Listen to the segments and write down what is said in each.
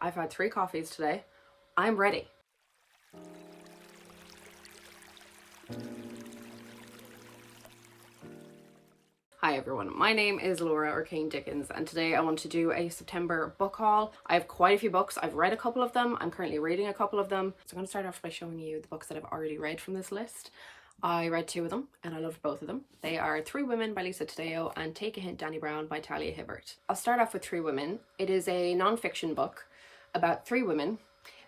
I've had 3 coffees today. I'm ready. Hi everyone, my name is Laura or Kane Dickens, and today I want to do a September book haul. I have quite a few books. I've read a couple of them. I'm currently reading a couple of them. So I'm going to start off by showing you the books that I've already read from this list. I read 2 of them and I loved both of them. They are Three Women by Lisa Taddeo and Take a Hint, Danny Brown by Talia Hibbert. I'll start off with Three Women. It is a non-fiction book about 3 women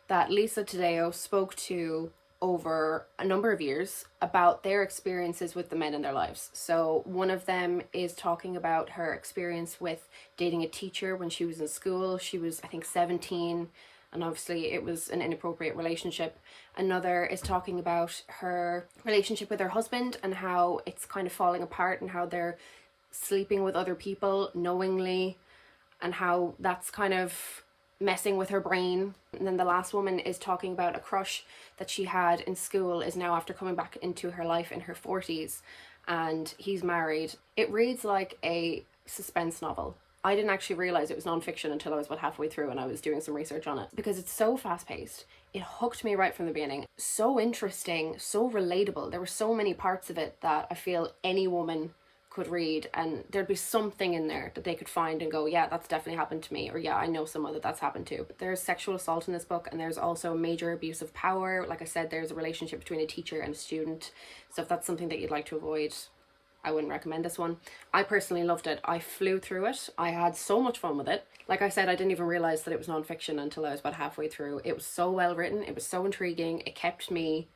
that Lisa Taddeo spoke to over a number of years about their experiences with the men in their lives. So one of them is talking about her experience with dating a teacher when she was in school. She was, I think, 17, and obviously it was an inappropriate relationship. Another is talking about her relationship with her husband and how it's kind of falling apart and how they're sleeping with other people knowingly and how that's kind of messing with her brain. And then the last woman is talking about a crush that she had in school is now after coming back into her life in her 40s, and he's married. It reads like a suspense novel. I didn't actually realize it was non-fiction until I was about halfway through and I was doing some research on it, because it's so fast-paced. It hooked me right from the beginning. So interesting, so relatable. There were so many parts of it that I feel any woman could read, and there'd be something in there that they could find and go, yeah, that's definitely happened to me, or yeah, I know someone that's happened to. There's sexual assault in this book, and there's also major abuse of power. Like I said, there's a relationship between a teacher and a student. So if that's something that you'd like to avoid, I wouldn't recommend this one. I personally loved it. I flew through it. I had so much fun with it. Like I said, I didn't even realize that it was non-fiction until I was about halfway through. It was so well written. It was so intriguing. It kept me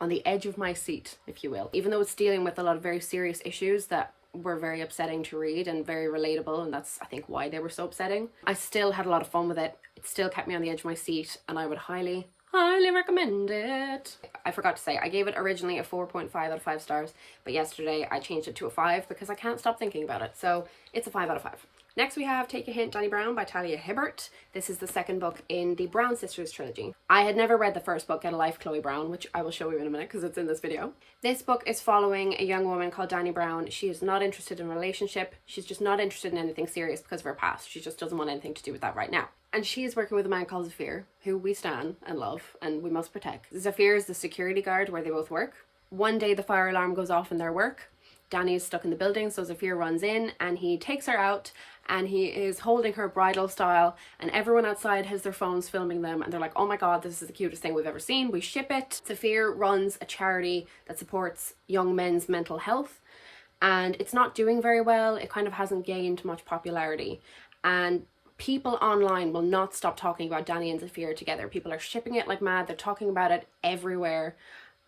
on the edge of my seat, if you will. Even though it's dealing with a lot of very serious issues that were very upsetting to read and very relatable, and that's, I think, why they were so upsetting, I still had a lot of fun with it. It still kept me on the edge of my seat, and I would highly recommend it. I forgot to say, I gave it originally a 4.5 out of 5 stars, but yesterday I changed it to a 5 because I can't stop thinking about it. So it's a 5 out of 5. Next we have Take a Hint, Danny Brown by Talia Hibbert. This is the second book in the Brown Sisters trilogy. I had never read the first book, Get a Life, Chloe Brown, which I will show you in a minute because it's in this video. This book is following a young woman called Danny Brown. She is not interested in a relationship. She's just not interested in anything serious because of her past. She just doesn't want anything to do with that right now. And she is working with a man called Zafir, who we stan and love and we must protect. Zafir is the security guard where they both work. One day the fire alarm goes off in their work. Danny is stuck in the building, so Zafir runs in and he takes her out and he is holding her bridal style, and everyone outside has their phones filming them and they're like, oh my god, this is the cutest thing we've ever seen, we ship it. Zafir runs a charity that supports young men's mental health, and it's not doing very well. It kind of hasn't gained much popularity, and people online will not stop talking about Danny and Zafir together. People are shipping it like mad. They're talking about it everywhere,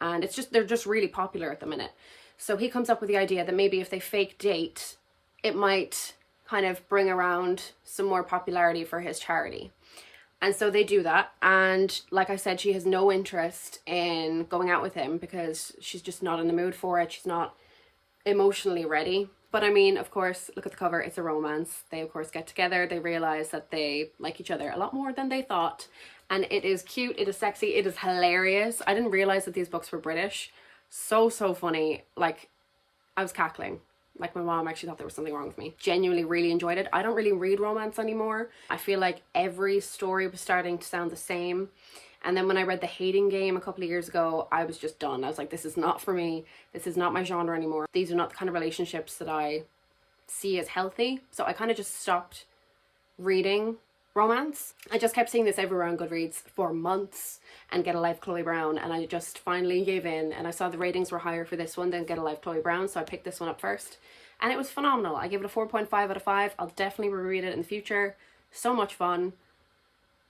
and it's just, they're just really popular at the minute. So he comes up with the idea that maybe if they fake date, it might kind of bring around some more popularity for his charity. And so they do that. And like I said, she has no interest in going out with him because she's just not in the mood for it. She's not emotionally ready. But I mean, of course, look at the cover. It's a romance. They, of course, get together. They realize that they like each other a lot more than they thought. And it is cute. It is sexy. It is hilarious. I didn't realize that these books were British. So funny. Like, I was cackling. Like, my mom actually thought there was something wrong with me. Genuinely really enjoyed it. I don't really read romance anymore. I feel like every story was starting to sound the same. And then when I read The Hating Game a couple of years ago, I was just done. I was like, this is not for me. This is not my genre anymore. These are not the kind of relationships that I see as healthy. So I kind of just stopped reading romance. I just kept seeing this everywhere on Goodreads for months, and Get a Life, Chloe Brown, and I just finally gave in, and I saw the ratings were higher for this one than Get a Life, Chloe Brown, so I picked this one up first, and it was phenomenal. I gave it a 4.5 out of 5. I'll definitely reread it in the future. So much fun.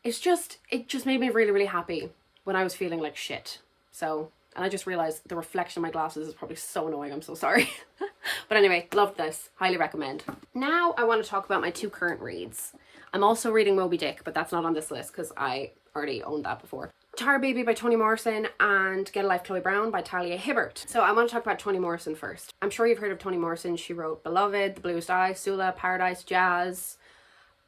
It just made me really happy when I was feeling like shit. So, and I just realized the reflection of my glasses is probably so annoying. I'm so sorry. But anyway, loved this. Highly recommend. Now I want to talk about my 2 current reads. I'm also reading Moby Dick, but that's not on this list because I already owned that before. Tar Baby by Toni Morrison and Get a Life, Chloe Brown by Talia Hibbert. So I want to talk about Toni Morrison first. I'm sure you've heard of Toni Morrison. She wrote Beloved, The Bluest Eye, Sula, Paradise, Jazz.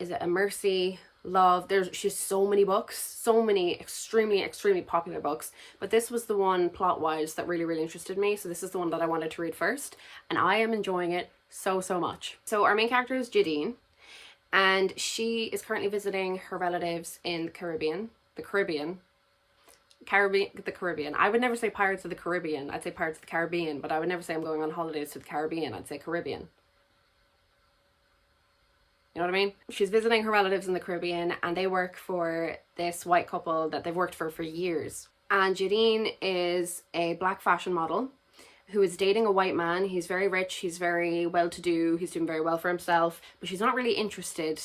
Is it A Mercy? Love. She's so many books, so many extremely popular books, but this was the one plot-wise that really interested me, so this is the one that I wanted to read first, and I am enjoying it so much. So our main character is Jadine, and she is currently visiting her relatives in the Caribbean. I would never say Pirates of the Caribbean. I'd say Pirates of the Caribbean, but I would never say I'm going on holidays to the Caribbean. I'd say Caribbean. You know what I mean? She's visiting her relatives in the Caribbean, and they work for this white couple that they've worked for years. And Jadine is a black fashion model who is dating a white man. He's very rich, he's very well-to-do, he's doing very well for himself, but she's not really interested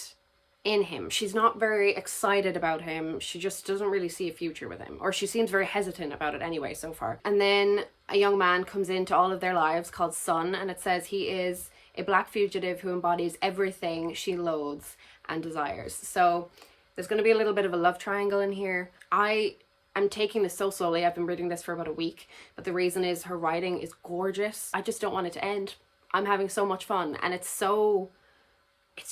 in him. She's not very excited about him. She just doesn't really see a future with him, or she seems very hesitant about it anyway so far. And then a young man comes into all of their lives called Sun, and it says he is a black fugitive who embodies everything she loathes and desires. So there's going to be a little bit of a love triangle in here. I'm taking this so slowly. I've been reading this for about a week, but the reason is her writing is gorgeous. I just don't want it to end. I'm having so much fun, and it's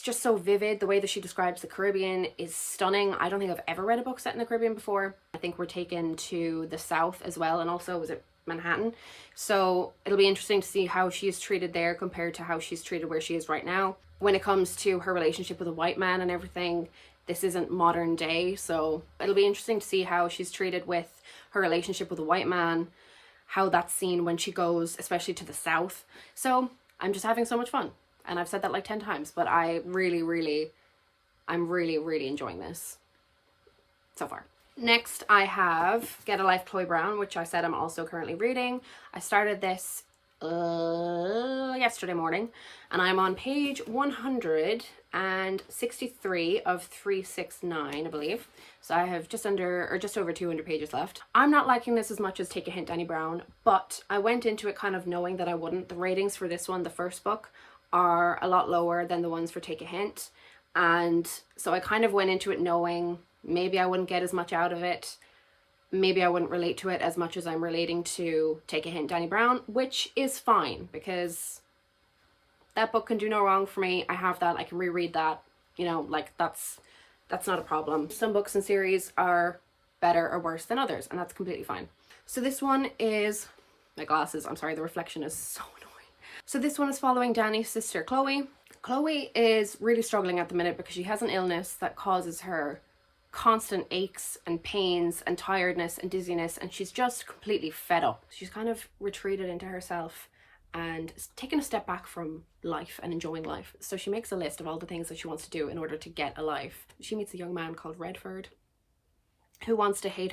just so vivid. The way that she describes the Caribbean is stunning. I don't think I've ever read a book set in the Caribbean before. I think we're taken to the South as well, and also, was it Manhattan? So it'll be interesting to see how she's treated there compared to how she's treated where she is right now. When it comes to her relationship with a white man and everything, this isn't modern day, so it'll be interesting to see how she's treated with her relationship with a white man, how that's seen when she goes, especially to the South. So I'm just having so much fun. And I've said that like 10 times, but I'm really enjoying this so far. Next, I have Get a Life, Chloe Brown, which I said I'm also currently reading. I started this yesterday morning, and I'm on page 163 of 369, I believe. So I have just over 200 pages left. I'm not liking this as much as Take a Hint, Dani Brown, but I went into it kind of knowing that I wouldn't. The ratings for this one, the first book, are a lot lower than the ones for Take a Hint, and so I kind of went into it knowing maybe I wouldn't get as much out of it. Maybe I wouldn't relate to it as much as I'm relating to Take a Hint, Dani Brown, which is fine because that book can do no wrong for me. I have that. I can reread that. You know, like that's not a problem. Some books and series are better or worse than others, and that's completely fine. So this one is, my glasses, I'm sorry, the reflection is so annoying. So this one is following Dani's sister, Chloe. Chloe is really struggling at the minute because she has an illness that causes her constant aches and pains and tiredness and dizziness, and she's just completely fed up. She's kind of retreated into herself and taken a step back from life and enjoying life. So she makes a list of all the things that she wants to do in order to get a life. She meets a young man called Redford who wants to help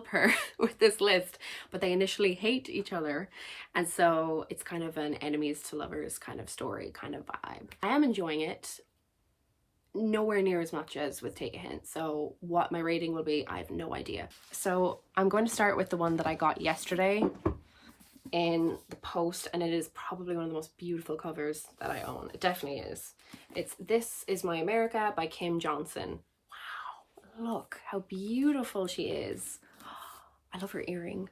her with this list, but they initially hate each other, and so it's kind of an enemies to lovers kind of story, kind of vibe. I am enjoying it. Nowhere near as much as with Take a Hint, so what my rating will be, I have no idea. So I'm going to start with the one that I got yesterday in the post, and it is probably one of the most beautiful covers that I own. It definitely is. It's This Is My America by Kim Johnson. Wow, look how beautiful she is. I love her earring.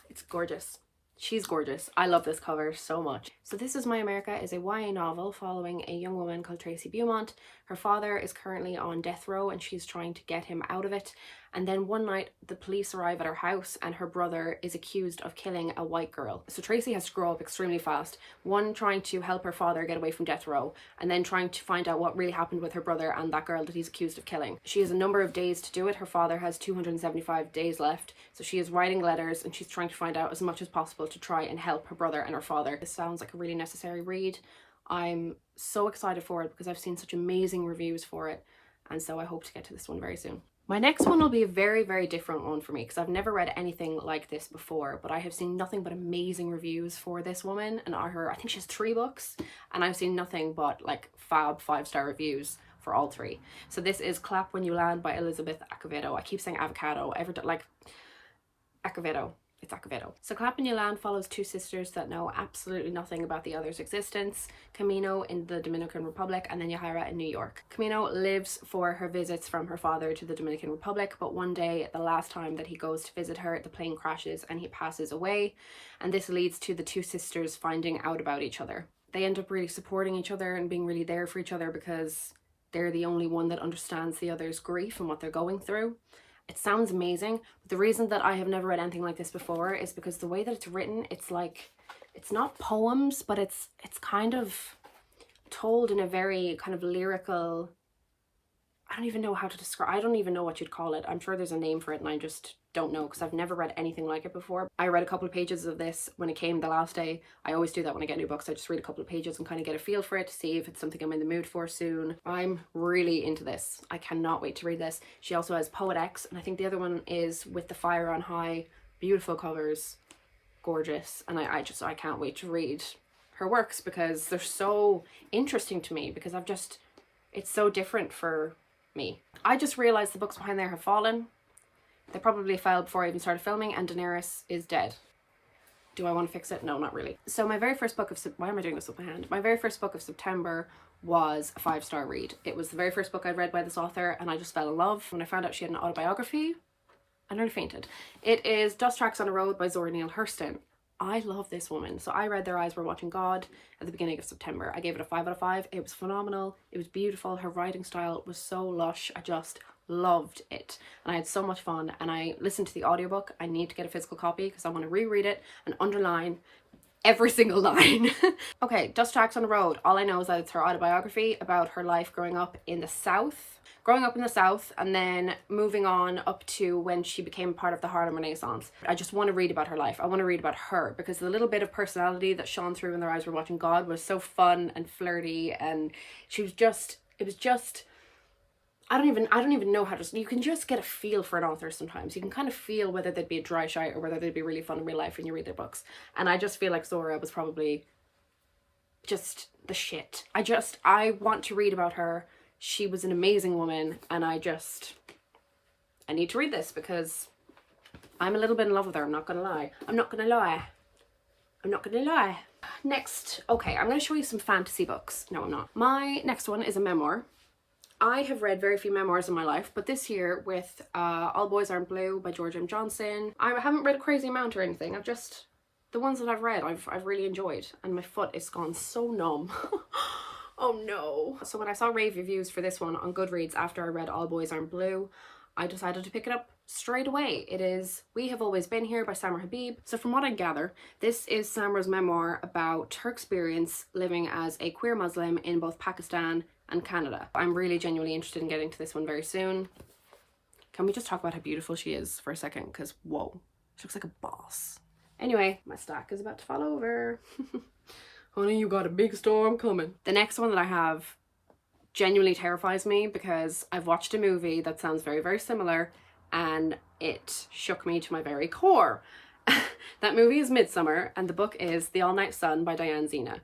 It's gorgeous. She's gorgeous. I love this cover so much. So This Is My America is a YA novel following a young woman called Tracy Beaumont. Her father is currently on death row and she's trying to get him out of it. And then one night the police arrive at her house and her brother is accused of killing a white girl. So Tracy has to grow up extremely fast. One, trying to help her father get away from death row, and then trying to find out what really happened with her brother and that girl that he's accused of killing. She has a number of days to do it. Her father has 275 days left. So she is writing letters and she's trying to find out as much as possible to try and help her brother and her father. This sounds like a really necessary read. I'm so excited for it because I've seen such amazing reviews for it, and so I hope to get to this one very soon. My next one will be a very, very different one for me because I've never read anything like this before, but I have seen nothing but amazing reviews for this woman, and I think she has 3 books, and I've seen nothing but like fab 5-star reviews for all 3. So this is Clap When You Land by Elizabeth Acevedo. I keep saying avocado, Acevedo. It's Acevedo. So Clap When You Land follows 2 sisters that know absolutely nothing about the other's existence. Camino in the Dominican Republic and then Yahaira in New York. Camino lives for her visits from her father to the Dominican Republic, but one day, the last time that he goes to visit her, the plane crashes and he passes away, and this leads to the 2 sisters finding out about each other. They end up really supporting each other and being really there for each other because they're the only one that understands the other's grief and what they're going through. It sounds amazing, but the reason that I have never read anything like this before is because the way that it's written, it's like, it's not poems, but it's kind of told in a very kind of lyrical, I don't even know how to describe, I don't even know what you'd call it. I'm sure there's a name for it and I just don't know because I've never read anything like it before. I read a couple of pages of this when it came the last day. I always do that when I get new books. I just read a couple of pages and kind of get a feel for it to see if it's something I'm in the mood for soon. I'm really into this. I cannot wait to read this. She also has Poet X, and I think the other one is With the Fire on High. Beautiful covers, gorgeous, and I can't wait to read her works because they're so interesting to me, because it's so different for me. I just realized the books behind there have fallen. They probably fell before I even started filming, and Daenerys is dead. Do I want to fix it? No, not really. So my very first book of, why am I doing this with my hand? My very first book of September was a 5-star read. It was the very first book I'd read by this author, and I just fell in love. When I found out she had an autobiography, I nearly fainted. It is Dust Tracks on a Road by Zora Neale Hurston. I love this woman. So I read Their Eyes Were Watching God at the beginning of September. I gave it a 5 out of 5. It was phenomenal. It was beautiful. Her writing style was so lush. I just loved it. And I had so much fun. And I listened to the audiobook. I need to get a physical copy because I want to reread it and underline every single line. Okay, Dust Tracks on the Road. All I know is that it's her autobiography about her life growing up in the South. And then moving on up to when she became part of the Harlem Renaissance. I just want to read about her life. I want to read about her because the little bit of personality that shone through in Their Eyes Were Watching God was so fun and flirty, and it was just I don't even know how to, you can just get a feel for an author sometimes. You can kind of feel whether they'd be a dry shite or whether they'd be really fun in real life when you read their books. And I just feel like Zora was probably just the shit. I want to read about her. She was an amazing woman, and I need to read this because I'm a little bit in love with her. I'm not gonna lie. Next, okay, I'm gonna show you some fantasy books. No, I'm not. My next one is a memoir. I have read very few memoirs in my life, but this year with All Boys Aren't Blue by George M. Johnson, I haven't read a crazy amount or anything. The ones that I've read, I've really enjoyed, and my foot is gone so numb. Oh no. So when I saw rave reviews for this one on Goodreads after I read All Boys Aren't Blue, I decided to pick it up straight away. It is We Have Always Been Here by Samra Habib. So from what I gather, this is Samra's memoir about her experience living as a queer Muslim in both Pakistan and Canada. I'm really genuinely interested in getting to this one very soon. Can we just talk about how beautiful she is for a second? Because whoa, she looks like a boss. Anyway, my stack is about to fall over. Honey, you got a big storm coming. The next one that I have genuinely terrifies me because I've watched a movie that sounds very, very similar and it shook me to my very core. That movie is Midsummer and the book is The All-Night Sun by Diane Zena.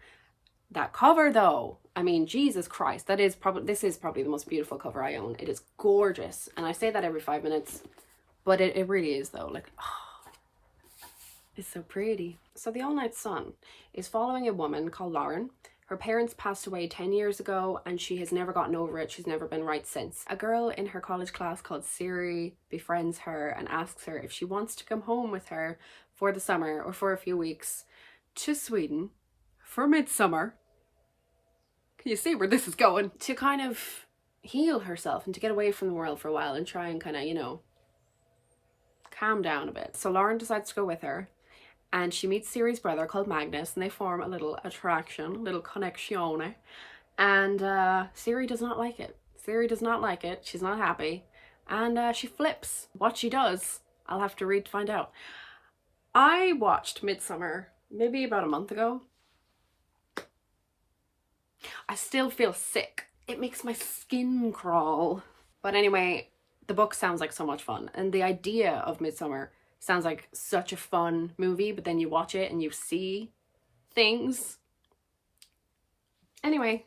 That cover though, I mean, Jesus Christ, this is probably the most beautiful cover I own. It is gorgeous. And I say that every 5 minutes, but it really is though. Like, oh, it's so pretty. So The All-Night Sun is following a woman called Lauren. Her parents passed away 10 years ago and she has never gotten over it. She's never been right since. A girl in her college class called Siri befriends her and asks her if she wants to come home with her for the summer or for a few weeks to Sweden for midsummer. Can you see where this is going? To kind of heal herself and to get away from the world for a while and try and kind of, you know, calm down a bit. So Lauren decides to go with her. And she meets Siri's brother called Magnus and they form a little attraction, a little connection. And Siri does not like it. She's not happy. And she flips. What she does, I'll have to read to find out. I watched Midsummer maybe about a month ago. I still feel sick. It makes my skin crawl. But anyway, the book sounds like so much fun. And the idea of Midsummer sounds like such a fun movie, but then you watch it and you see things. Anyway.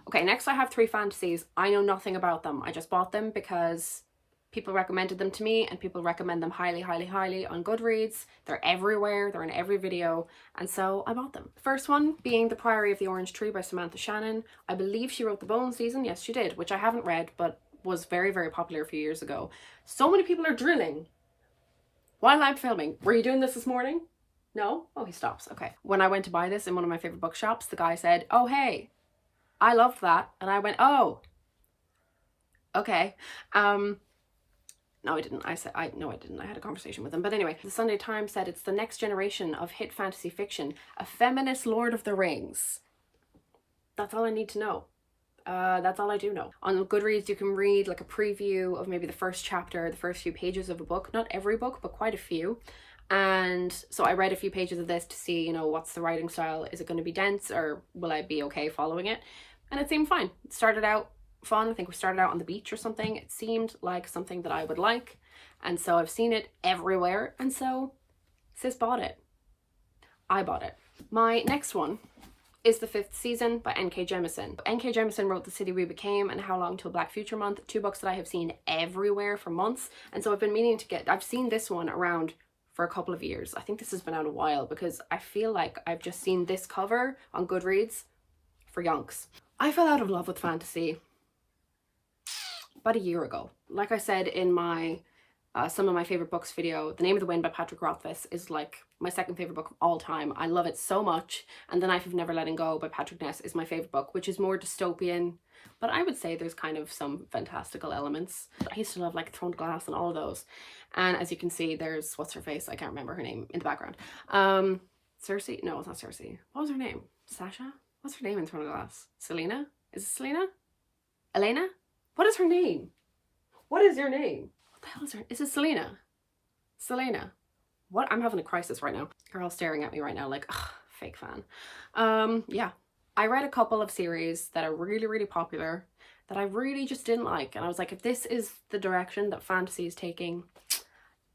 Okay, next I have 3 fantasies. I know nothing about them. I just bought them because people recommended them to me and people recommend them highly, highly, highly on Goodreads. They're everywhere. They're in every video. And so I bought them. First one being The Priory of the Orange Tree by Samantha Shannon. I believe she wrote The Bone Season. Yes, she did, which I haven't read, but was very, very popular a few years ago. So many people are drilling while I'm filming. Were you doing this morning? No? Oh, he stops. Okay. When I went to buy this in one of my favorite bookshops, the guy said, "Oh, hey, I loved that." And I went, "Oh, okay." No, I didn't. No, I didn't. I had a conversation with him. But anyway, the Sunday Times said it's the next generation of hit fantasy fiction, a feminist Lord of the Rings. That's all I need to know. That's all I do know. On Goodreads, you can read like a preview of maybe the first chapter, the first few pages of a book. Not every book, but quite a few. And so I read a few pages of this to see, you know, what's the writing style? Is it going to be dense, or will I be okay following it? And it seemed fine. It started out fun. I think we started out on the beach or something. It seemed like something that I would like. And so I've seen it everywhere. And so sis bought it. I bought it. My next one is The Fifth Season by N.K. Jemisin. N.K. Jemisin wrote The City We Became and How Long Till Black Future Month, two books that I have seen everywhere for months. And so I've been meaning to get, I've seen this one around for a couple of years. I think this has been out a while because I feel like I've just seen this cover on Goodreads for yonks. I fell out of love with fantasy about a year ago. Like I said in my some of my favorite books video, The Name of the Wind by Patrick Rothfuss is like my second favorite book of all time. I love it so much. And The Knife of Never Letting Go by Patrick Ness is my favorite book, which is more dystopian, but I would say there's kind of some fantastical elements. I used to love like Throne of Glass and all of those. And as you can see, there's, what's her face? I can't remember her name in the background. Cersei? No, it's not Cersei. What was her name? Sasha? What's her name in Throne of Glass? Selena? Is it Selena? Elena? What is her name? What is your name? What the hell is her? Is it Selena? Selena. What? I'm having a crisis right now. You're all staring at me right now like, ugh, fake fan. Yeah. I read a couple of series that are really, really popular that I really just didn't like. And I was like, if this is the direction that fantasy is taking,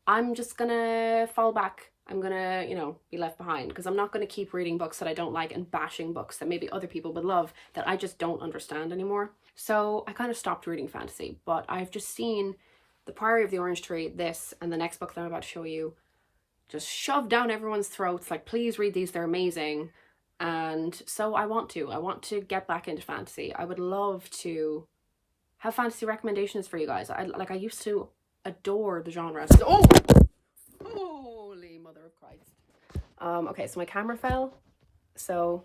I'm just gonna fall back. I'm gonna, you know, be left behind because I'm not gonna keep reading books that I don't like and bashing books that maybe other people would love that I just don't understand anymore. So I kind of stopped reading fantasy, but I've just seen The Priory of the Orange Tree, this, and the next book that I'm about to show you just shoved down everyone's throats like, please read these, they're amazing. And so I want to get back into fantasy. I would love to have fantasy recommendations for you guys. I used to adore the genre. Oh, holy mother of Christ. Okay, so my camera fell, so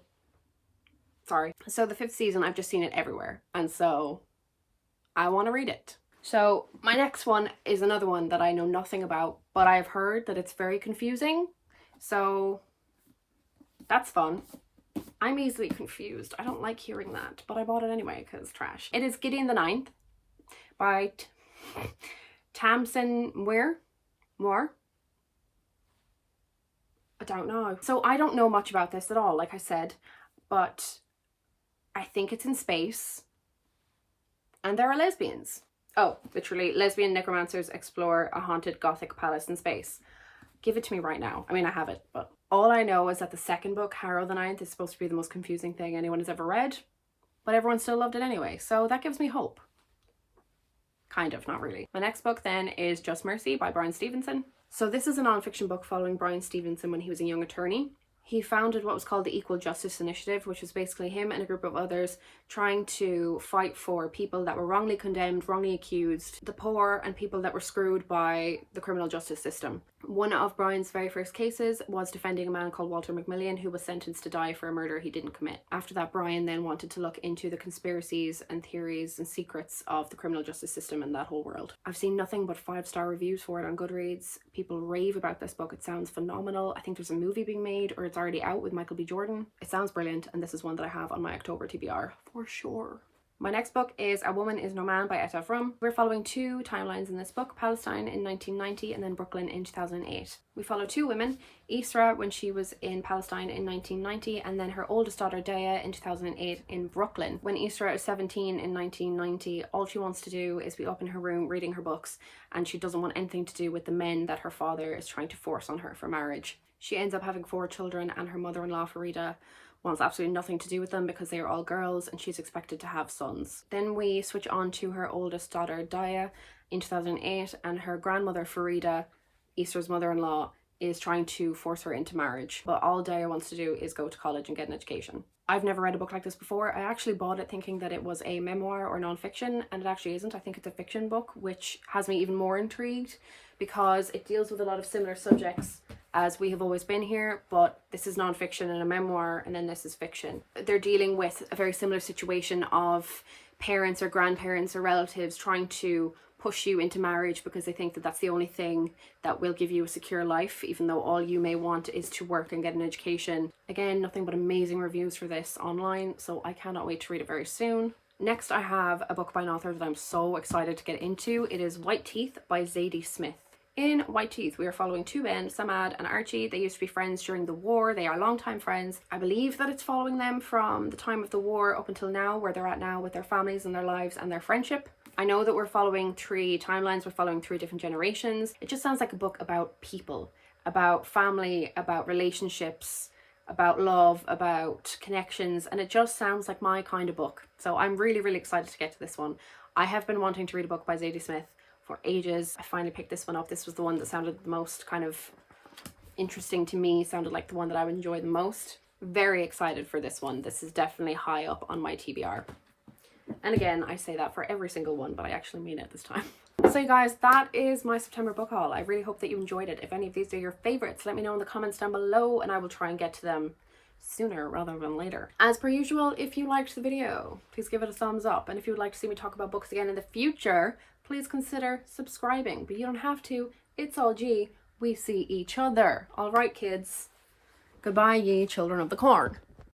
sorry. So The Fifth Season, I've just seen it everywhere, and so I want to read it. So my next one is another one that I know nothing about, but I've heard that it's very confusing, so that's fun. I'm easily confused. I don't like hearing that, but I bought it anyway because trash. It is Gideon the Ninth by Tamsin Moore. I don't know. So I don't know much about this at all, like I said, but I think it's in space and there are lesbians. Oh, literally, lesbian necromancers explore a haunted Gothic palace in space. Give it to me right now. I mean, I have it, but all I know is that the second book, Harrow the Ninth, is supposed to be the most confusing thing anyone has ever read, but everyone still loved it anyway, so that gives me hope. Kind of, not really. My next book then is Just Mercy by Bryan Stevenson. So this is a non-fiction book following Bryan Stevenson when he was a young attorney. He founded what was called the Equal Justice Initiative, which was basically him and a group of others trying to fight for people that were wrongly condemned, wrongly accused, the poor, and people that were screwed by the criminal justice system. One of Bryan's very first cases was defending a man called Walter McMillian, who was sentenced to die for a murder he didn't commit. After that, Bryan then wanted to look into the conspiracies and theories and secrets of the criminal justice system in that whole world. I've seen nothing but 5-star reviews for it on Goodreads. People rave about this book. It sounds phenomenal. I think there's a movie being made, or it's already out, with Michael B. Jordan. It sounds brilliant, and this is one that I have on my October TBR for sure. My next book is A Woman Is No Man by Etta Frum. We're following two timelines in this book, Palestine in 1990 and then Brooklyn in 2008. We follow two women, Isra when she was in Palestine in 1990 and then her oldest daughter Daya in 2008 in Brooklyn. When Isra is 17 in 1990, all she wants to do is be up in her room reading her books, and she doesn't want anything to do with the men that her father is trying to force on her for marriage. She ends up having 4 children, and her mother-in-law Farida wants absolutely nothing to do with them because they are all girls and she's expected to have sons. Then we switch on to her oldest daughter Daya in 2008, and her grandmother Farida, Isra's mother-in-law, is trying to force her into marriage. But all Daya wants to do is go to college and get an education. I've never read a book like this before. I actually bought it thinking that it was a memoir or non-fiction, and it actually isn't. I think it's a fiction book, which has me even more intrigued because it deals with a lot of similar subjects as We Have Always Been Here, but this is non-fiction and a memoir, and then this is fiction. They're dealing with a very similar situation of parents or grandparents or relatives trying to push you into marriage because they think that that's the only thing that will give you a secure life, even though all you may want is to work and get an education. Again, nothing but amazing reviews for this online, so I cannot wait to read it very soon. Next, I have a book by an author that I'm so excited to get into. It is White Teeth by Zadie Smith. In White Teeth, we are following two men, Samad and Archie. They used to be friends during the war. They are longtime friends. I believe that it's following them from the time of the war up until now, where they're at now with their families and their lives and their friendship. I know that we're following 3 timelines, we're following 3 different generations. It just sounds like a book about people, about family, about relationships, about love, about connections, and it just sounds like my kind of book. So I'm really, really excited to get to this one. I have been wanting to read a book by Zadie Smith for ages. I finally picked this one up. This was the one that sounded the most kind of interesting to me, sounded like the one that I would enjoy the most. Very excited for this one. This is definitely high up on my TBR. And again, I say that for every single one, but I actually mean it this time. So you guys, that is my September book haul. I really hope that you enjoyed it. If any of these are your favorites, let me know in the comments down below and I will try and get to them sooner rather than later. As per usual, if you liked the video, please give it a thumbs up. And if you would like to see me talk about books again in the future, please consider subscribing. But you don't have to. It's all G. We see each other. All right, kids. Goodbye, ye children of the corn.